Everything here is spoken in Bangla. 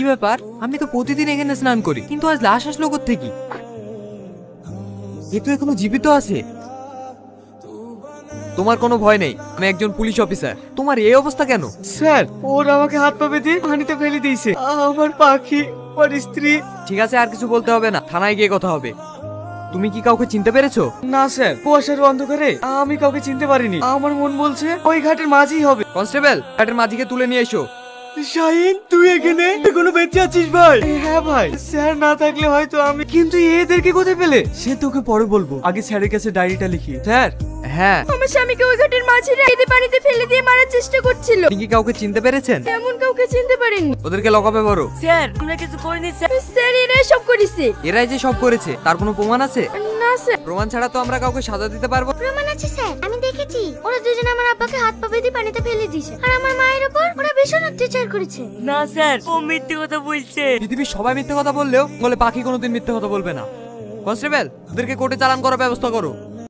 কি ব্যাপার? আমি তো প্রতিদিন এখানে স্নান করি, কিন্তু আজ লাশ আসলো কোত্থেকে? এ তো এখনো জীবিত আছে। তোমার কোনো ভয় নেই, আমি একজন পুলিশ অফিসার। তোমার এই অবস্থা কেন? স্যার, ওরা আমাকে হাত পা বেঁধে পানিতে ফেলে দিয়েছে। আমার পাখি, ওর স্ত্রী। ঠিক আছে, আর কিছু বলতে হবে না, থানায় গিয়ে কথা হবে। তুমি কি কাউকে চিনতে পেরেছো? না স্যার, কুয়াশার অন্ধকারে আমি কাউকে চিনতে পারিনি। আমার মন বলছে ওই ঘাটের মাঝিই হবে। কনস্টেবল, ঘাটের মাঝিকে তুলে নিয়ে এসো। শাহিন, তুই এখানে এখনো বেঁচে আছিস ভাই? হ্যাঁ ভাই, স্যার না থাকলে হয়তো আমি। কিন্তু এদেরকে কোথায় পেলে? সে তোকে পরে বলবো, আগে স্যারের কাছে ডায়েরিটা লিখি। স্যার। হ্যাঁ, আমার স্বামীকে ওই ঘাটের মাঝে রেখে পানিতে ফেলে দিয়ে মারার চেষ্টা করছিল। আপনি কি কাউকে চিনতে পেরেছেন? এমন কাউকে চিনতে পারিনি। ওদেরকে লকআপে ভরো। স্যার, আমরা কিছু করিনি স্যার। স্যার, এরাই সব করেছে। এরাই যে সব করেছে, তার কোনো প্রমাণ আছে? না স্যার। প্রমাণ ছাড়া তো আমরা কাউকে সাজা দিতে পারবো? প্রমাণ আছে স্যার, আমি দেখেছি। ওরা দুজনে আমার আব্বাকে হাত পা বেঁধে পানিতে ফেলে দিয়েছে, আর আমার মায়ের উপর ওরা ভীষণ অত্যাচার করেছে। না স্যার, ও মিথ্যে কথা বলছে। পৃথিবীর সবাই মিথ্যে কথা বললেও বলে পাখি কোনোদিন মিথ্যে কথা বলবে না। কনস্টেবল, ওদেরকে কোর্টে চালান করার ব্যবস্থা করো।